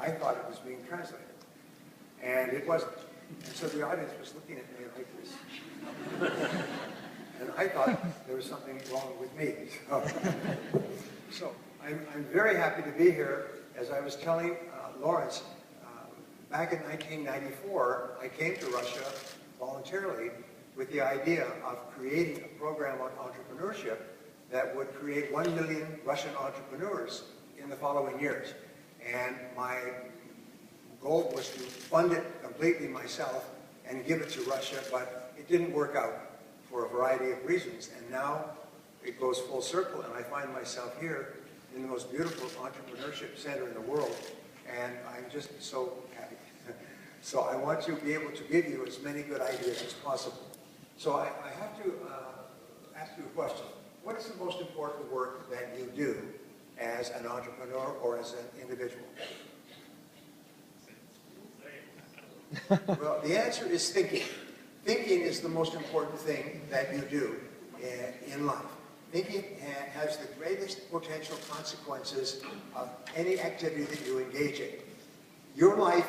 I thought it was being translated. And it wasn't. And so the audience was looking at me like this. And I thought there was something wrong with me. So I'm very happy to be here. As I was telling Lawrence, back in 1994, I came to Russia voluntarily with the idea of creating a program on entrepreneurship that would create 1 million Russian entrepreneurs in the following years. And my goal was to fund it completely myself and give it to Russia, but it didn't work out for a variety of reasons. And now it goes full circle, and I find myself here in the most beautiful entrepreneurship center in the world, and I'm just so happy. So I want to be able to give you as many good ideas as possible. So I have to ask you a question. What is the most important work that you do as an entrepreneur or as an individual? Well, the answer is thinking. Thinking is the most important thing that you do in life. Thinking has the greatest potential consequences of any activity that you engage in. Your life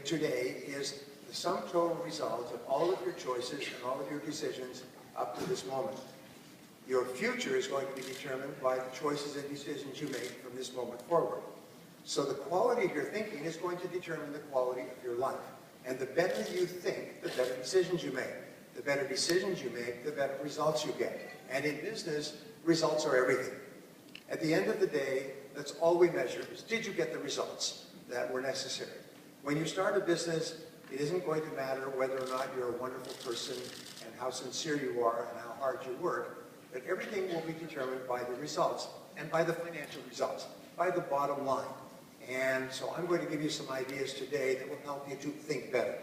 today is the sum total result of all of your choices and all of your decisions up to this moment. Your future is going to be determined by the choices and decisions you make from this moment forward. So the quality of your thinking is going to determine the quality of your life. And the better you think, the better decisions you make. The better decisions you make, the better results you get. And in business, results are everything. At the end of the day, that's all we measure is, did you get the results that were necessary? When you start a business, it isn't going to matter whether or not you're a wonderful person and how sincere you are and how hard you work, but everything will be determined by the results and by the financial results, by the bottom line. And so I'm going to give you some ideas today that will help you to think better.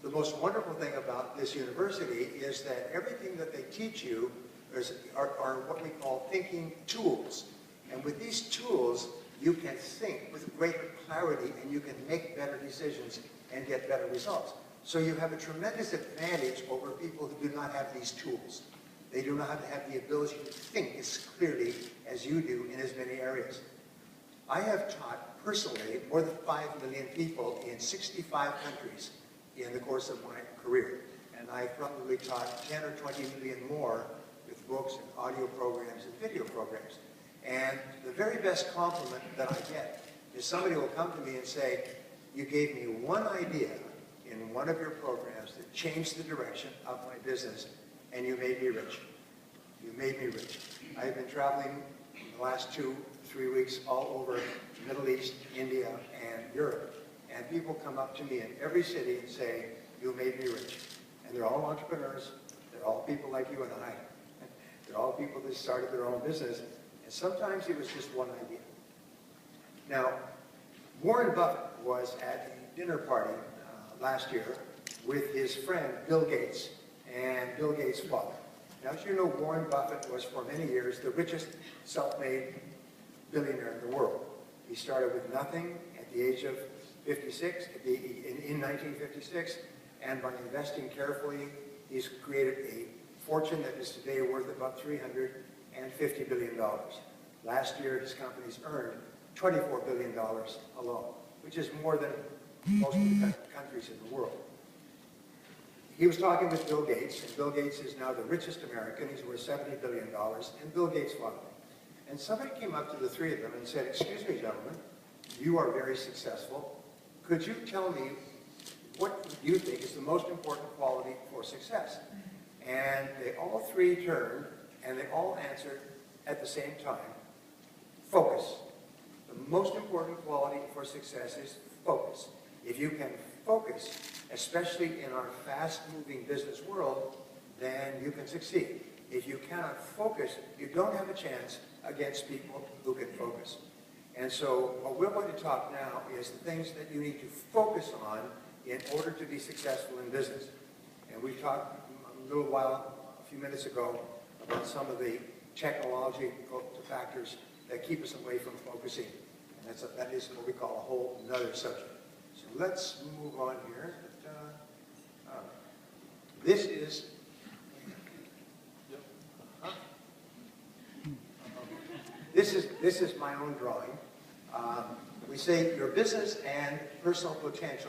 The most wonderful thing about this university is that everything that they teach you are what we call thinking tools. And with these tools, you can think with greater clarity and you can make better decisions and get better results. So you have a tremendous advantage over people who do not have these tools. They do not have the ability to think as clearly as you do in as many areas. I have taught personally more than 5 million people in 65 countries in the course of my career. And I've probably taught 10 or 20 million more with books and audio programs and video programs. And the very best compliment that I get is somebody will come to me and say, you gave me one idea in one of your programs that changed the direction of my business, and you made me rich. You made me rich. I've been traveling the last 2-3 weeks all over the Middle East, India, and Europe. And people come up to me in every city and say, you made me rich. And they're all entrepreneurs. They're all people like you and I. They're all people that started their own business. And sometimes it was just one idea. Now, Warren Buffett was at a dinner party last year with his friend Bill Gates and Bill Gates' father. Now, as you know, Warren Buffett was for many years the richest self-made billionaire in the world. He started with nothing at the age of 56, in 1956, and by investing carefully, he's created a fortune that is today worth about $350 billion. Last year, his companies earned $24 billion alone, which is more than most of the countries in the world. He was talking with Bill Gates, and Bill Gates is now the richest American. He's worth $70 billion, and Bill Gates followed him. And somebody came up to the three of them and said, excuse me, gentlemen, you are very successful. Could you tell me what you think is the most important quality for success? And they all three turned, and they all answered at the same time, focus. The most important quality for success is focus. If you can focus, especially in our fast-moving business world, then you can succeed. If you cannot focus, you don't have a chance against people who can focus. And so what we're going to talk now is the things that you need to focus on in order to be successful in business. And we talked a few minutes ago, about some of the technological factors that keep us away from focusing. And that is what we call a whole another subject. So let's move on here. This is this is my own drawing. We say your business and personal potential